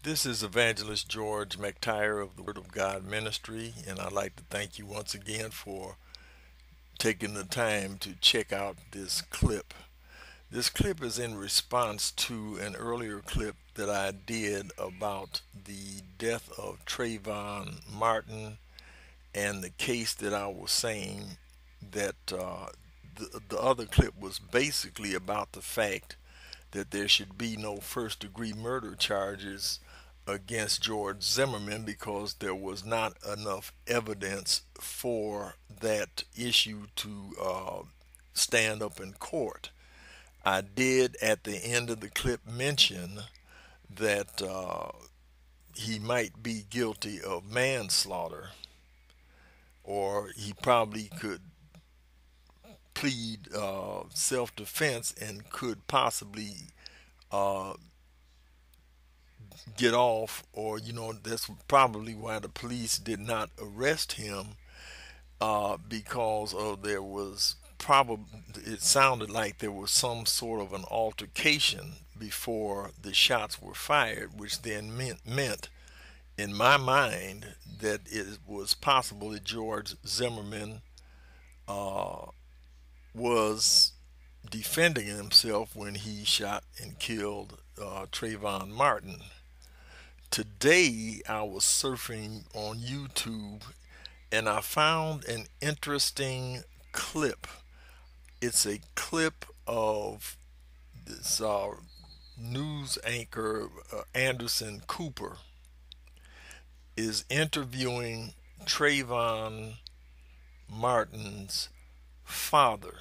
This is Evangelist George McTyre of the Word of God Ministry, and I'd like to thank you once again for taking the time to check out this clip. This clip is in response to an earlier clip that I did about the death of Trayvon Martin and the case that I was saying that the other clip was basically about the fact that there should be no first degree murder charges against George Zimmerman because there was not enough evidence for that issue to stand up in court. I did at the end of the clip mention that he might be guilty of manslaughter, or he probably could plead self defense and could possibly uh, get off, or that's probably why the police did not arrest him, because of there was probably, it sounded like there was some sort of an altercation before the shots were fired, which then meant in my mind that it was possible that George Zimmerman uh, was defending himself when he shot and killed Trayvon Martin. Today I was surfing on YouTube and I found an interesting clip. It's a clip of this news anchor Anderson Cooper is interviewing Trayvon Martin's father.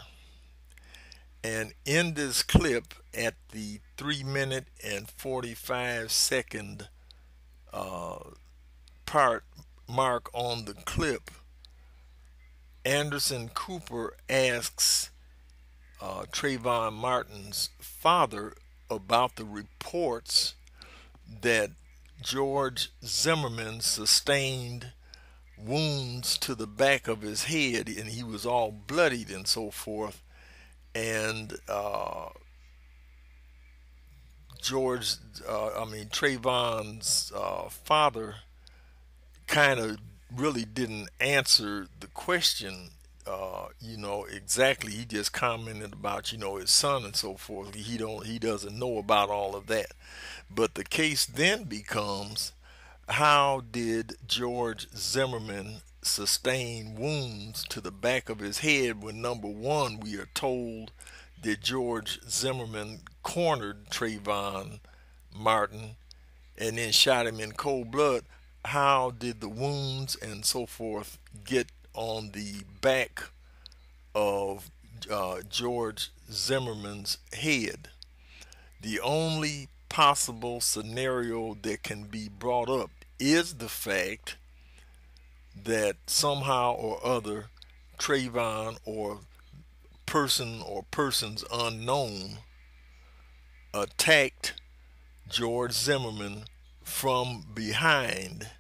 And in this clip, at the 3 minute and 45 second uh, part mark on the clip, Anderson Cooper asks Trayvon Martin's father about the reports that George Zimmerman sustained wounds to the back of his head and he was all bloodied and so forth. And Trayvon's father kind of really didn't answer the question, exactly. He just commented about, his son and so forth. He doesn't know about all of that. But the case then becomes, how did George Zimmerman sustain wounds to the back of his head when, number one, we are told that George Zimmerman cornered Trayvon Martin and then shot him in cold blood? How did the wounds and so forth get on the back of George Zimmerman's head? The only possible scenario that can be brought up is the fact that somehow or other Trayvon or person or persons unknown attacked George Zimmerman from behind,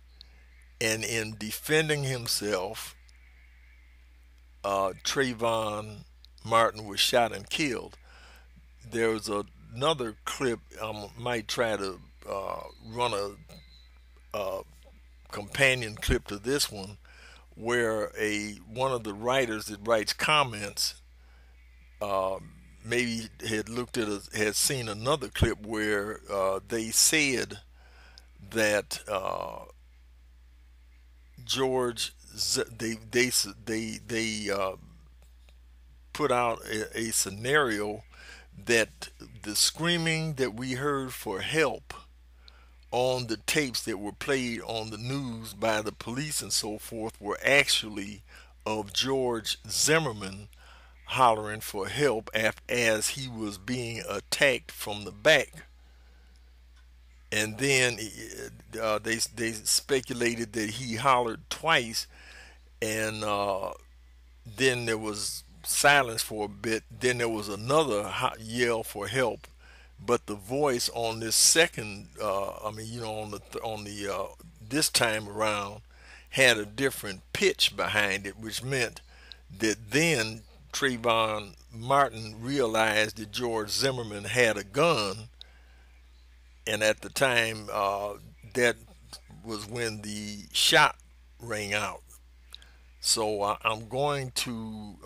and in defending himself, Trayvon Martin was shot and killed. There's another clip. I might try to run a companion clip to this one, where one of the writers that writes comments uh, maybe had seen another clip where they said that George they put out a scenario that the screaming that we heard for help on the tapes that were played on the news by the police and so forth were actually of George Zimmerman hollering for help as he was being attacked from the back. And then they speculated that he hollered twice, and then there was silence for a bit. Then there was another yell for help, but the voice on this second, on the this time around, had a different pitch behind it, which meant that then Trayvon Martin realized that George Zimmerman had a gun, and at the time that was when the shot rang out. So I'm going to,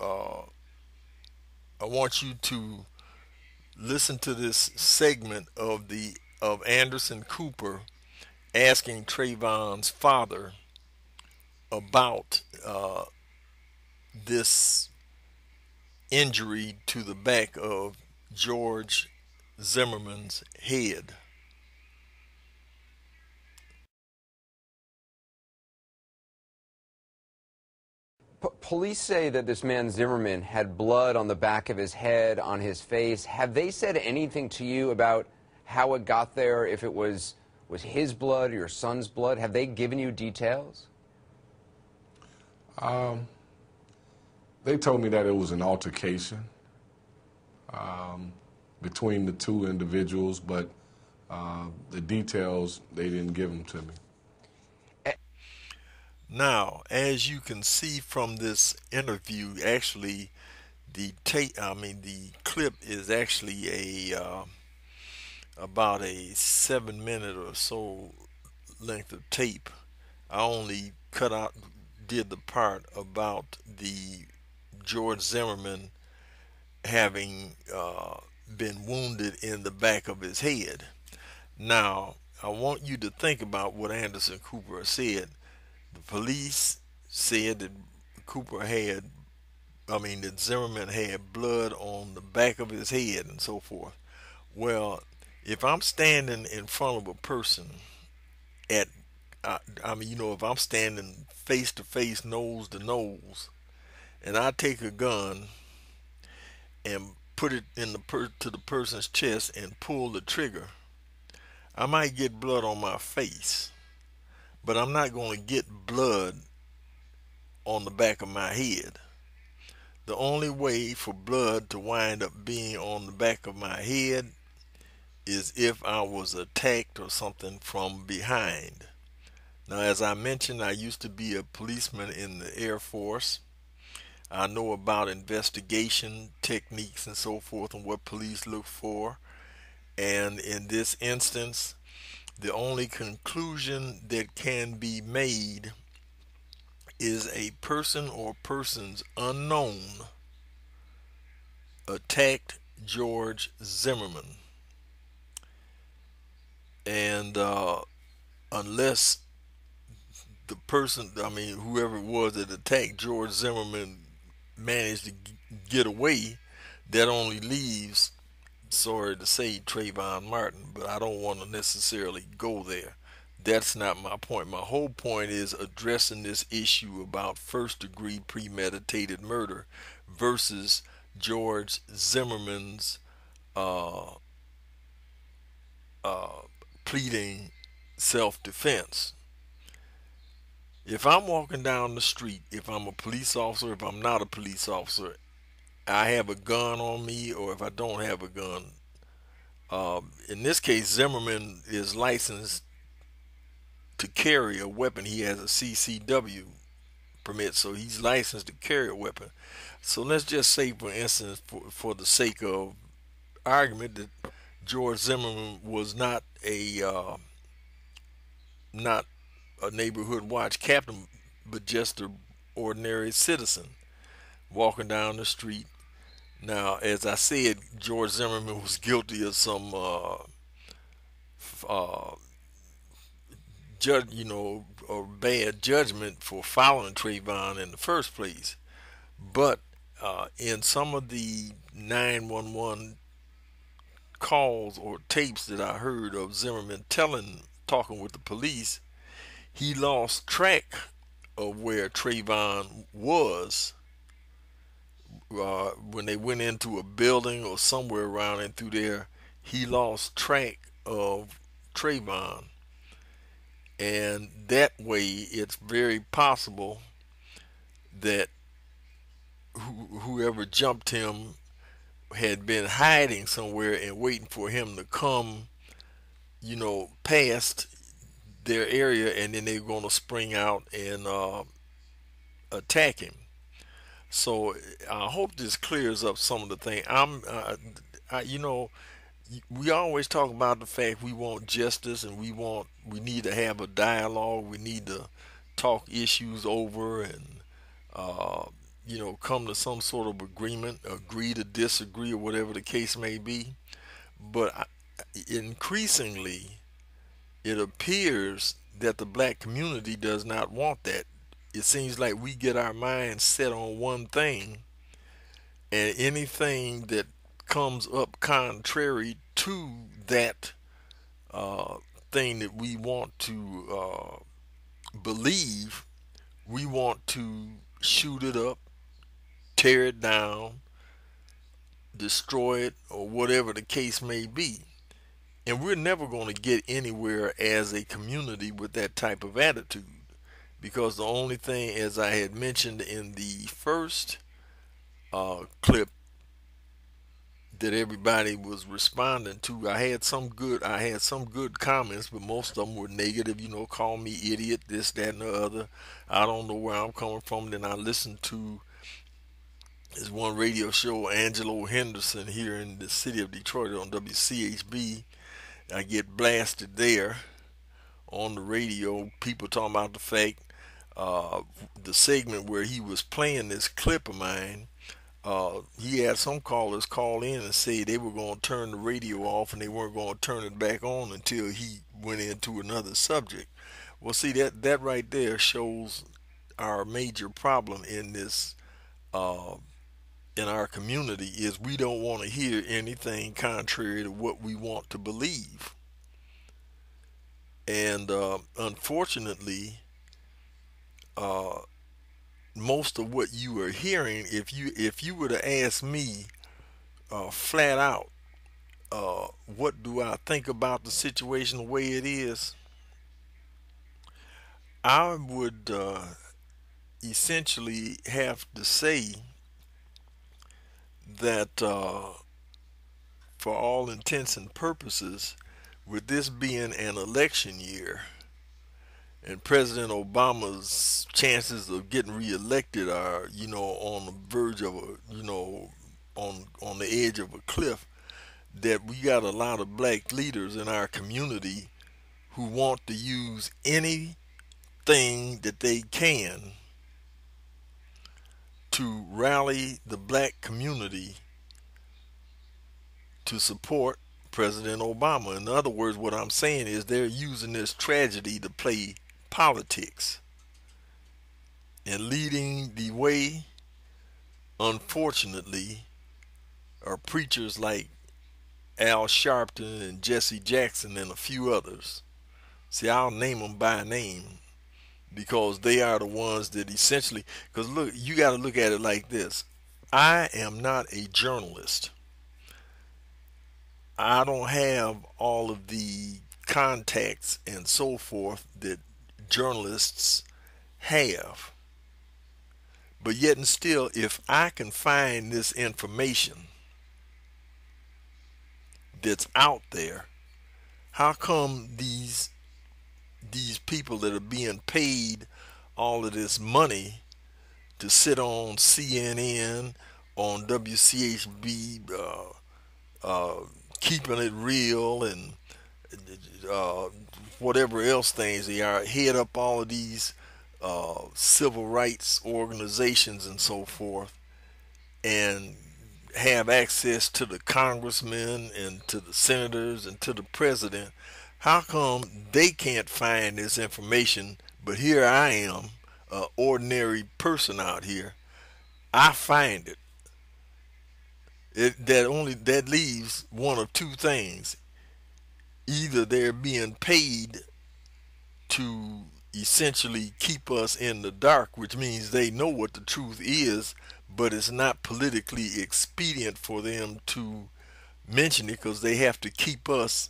I want you to listen to this segment of Anderson Cooper asking Trayvon's father about this injury to the back of George Zimmerman's head. Police say that this man Zimmerman had blood on the back of his head, on his face. Have they said anything to you about how it got there, if it was his blood or your son's blood? Have they given you details? They told me that it was an altercation between the two individuals, but the details, they didn't give them to me. Now, as you can see from this interview, actually, the clip is actually about a 7 minute or so length of tape. I only did the part about the George Zimmerman having been wounded in the back of his head. Now, I want you to think about what Anderson Cooper said. The police said that that Zimmerman had blood on the back of his head and so forth. Well, if I'm standing in front of a person at, if I'm standing face to face, nose to nose, and I take a gun and put it to the person's chest and pull the trigger, I might get blood on my face, but I'm not going to get blood on the back of my head. The only way for blood to wind up being on the back of my head is if I was attacked or something from behind. Now, as I mentioned, I used to be a policeman in the Air Force. I know about investigation techniques and so forth and what police look for. And in this instance, the only conclusion that can be made is a person or persons unknown attacked George Zimmerman. And unless the person, whoever it was that attacked George Zimmerman managed to get away, that only leaves, sorry to say, Travon Martin, but I don't want to necessarily go there. That's not my point. My whole point is addressing this issue about first degree premeditated murder versus George Zimmerman's pleading self-defense. If I'm walking down the street, if I'm a police officer, if I'm not a police officer, I have a gun on me, or if I don't have a gun. In this case, Zimmerman is licensed to carry a weapon. He has a CCW permit, so he's licensed to carry a weapon. So let's just say, for instance, for the sake of argument, that George Zimmerman was not a neighborhood watch captain, but just an ordinary citizen walking down the street. Now, as I said, George Zimmerman was guilty of some or bad judgment for following Trayvon in the first place. But in some of the 911 calls or tapes that I heard of Zimmerman talking with the police, he lost track of where Trayvon was when they went into a building or somewhere around and through there. He lost track of Trayvon, and that way it's very possible that whoever jumped him had been hiding somewhere and waiting for him to come, past their area, and then they're going to spring out and attack him. So I hope this clears up some of the things. we always talk about the fact we want justice and we need to have a dialogue. We need to talk issues over and uh, come to some sort of agreement, agree to disagree, or whatever the case may be. But increasingly, it appears that the black community does not want that. It seems like we get our minds set on one thing, and anything that comes up contrary to that uh, thing that we want to believe, we want to shoot it up, tear it down, destroy it, or whatever the case may be. And we're never going to get anywhere as a community with that type of attitude, because the only thing, as I had mentioned in the first clip that everybody was responding to, I had some good comments, but most of them were negative. Call me idiot, this, that, and the other. I don't know where I'm coming from. Then I listened to this one radio show, Angelo Henderson, here in the city of Detroit on WCHB. I get blasted there on the radio. People talking about the fact, the segment where he was playing this clip of mine. He had some callers call in and say they were going to turn the radio off and they weren't going to turn it back on until he went into another subject. Well, see, that right there shows our major problem in this in our community is we don't want to hear anything contrary to what we want to believe. And unfortunately, uh, most of what you are hearing, if you were to ask me flat out, what do I think about the situation the way it is, I would essentially have to say that for all intents and purposes, with this being an election year and President Obama's chances of getting reelected are, on the verge of on the edge of a cliff, that we got a lot of black leaders in our community who want to use anything that they can to rally the black community to support President Obama. In other words, what I'm saying is they're using this tragedy to play politics. And leading the way, unfortunately, are preachers like Al Sharpton and Jesse Jackson and a few others. See, I'll name them by name because they are the ones that essentially, because look, you got to look at it like this. I am not a journalist. I don't have all of the contacts and so forth that journalists have. But yet and still, if I can find this information that's out there, how come these people that are being paid all of this money to sit on CNN, on WCHB, keeping it real, and uh, whatever else things they are, head up all of these civil rights organizations and so forth, and have access to the congressmen and to the senators and to the president? How come they can't find this information, but here I am, an ordinary person out here, I find it? That leaves one of two things. Either they're being paid to essentially keep us in the dark, which means they know what the truth is, but it's not politically expedient for them to mention it because they have to keep us,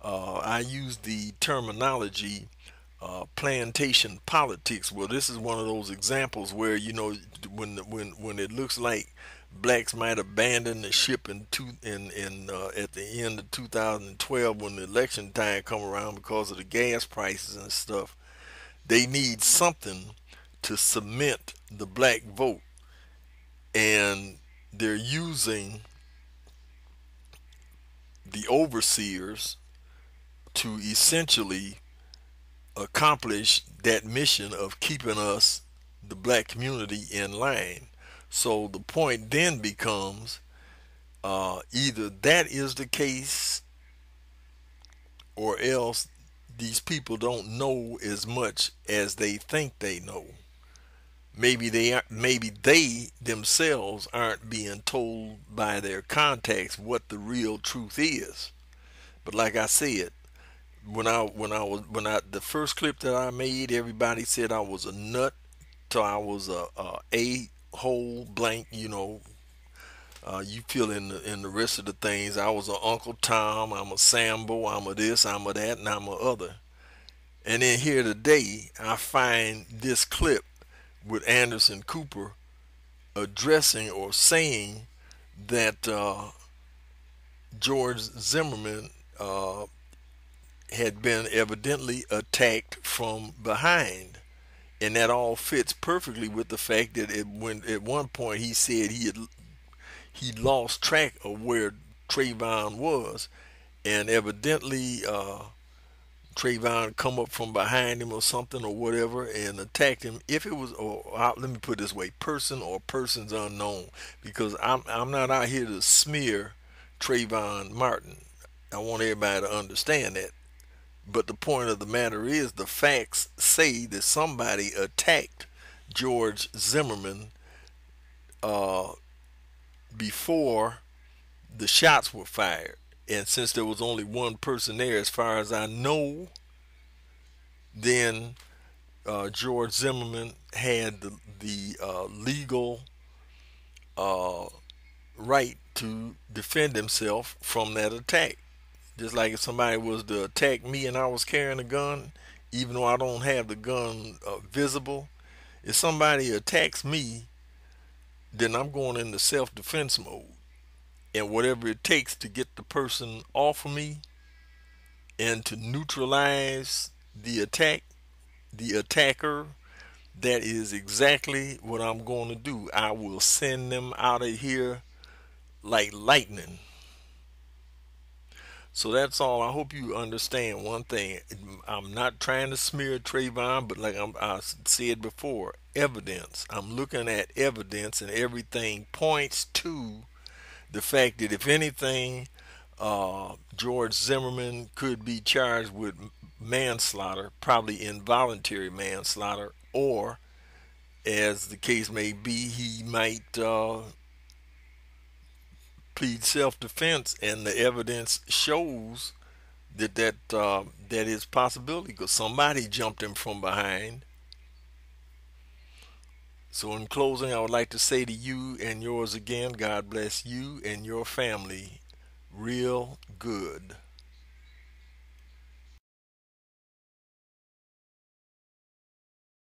I use the terminology, plantation politics. Well, this is one of those examples where, when it looks like blacks might abandon the ship at the end of 2012 when the election time come around because of the gas prices and stuff. They need something to cement the black vote, and they're using the overseers to essentially accomplish that mission of keeping us, the black community, in line. So the point then becomes either that is the case or else these people don't know as much as they think they know. Maybe they themselves aren't being told by their contacts what the real truth is. But like I said, when I the first clip that I made, everybody said I was a nut, so I was a whole blank. You fill in the rest of the things. I was a Uncle Tom. I'm a Sambo. I'm a this. I'm a that, and I'm a other. And then here today, I find this clip with Anderson Cooper addressing or saying that George Zimmerman had been evidently attacked from behind. And that all fits perfectly with the fact that when at one point he said he lost track of where Trayvon was, and evidently Trayvon come up from behind him or something or whatever and attacked him. If it was, let me put it this way, person or persons unknown, because I'm not out here to smear Travon Martin. I want everybody to understand that. But the point of the matter is, the facts say that somebody attacked George Zimmerman before the shots were fired. And since there was only one person there, as far as I know, then George Zimmerman had the legal right to defend himself from that attack. Just like if somebody was to attack me and I was carrying a gun, even though I don't have the gun visible, if somebody attacks me, then I'm going into self-defense mode. And whatever it takes to get the person off of me and to neutralize the attacker, that is exactly what I'm going to do. I will send them out of here like lightning. So that's all. I hope you understand one thing. I'm not trying to smear Trayvon, but like I said before, evidence. I'm looking at evidence, and everything points to the fact that if anything, George Zimmerman could be charged with manslaughter, probably involuntary manslaughter, or as the case may be, he might plead self-defense, and the evidence shows that is possibility because somebody jumped him from behind. So in closing, I would like to say to you and yours again, God bless you and your family real good.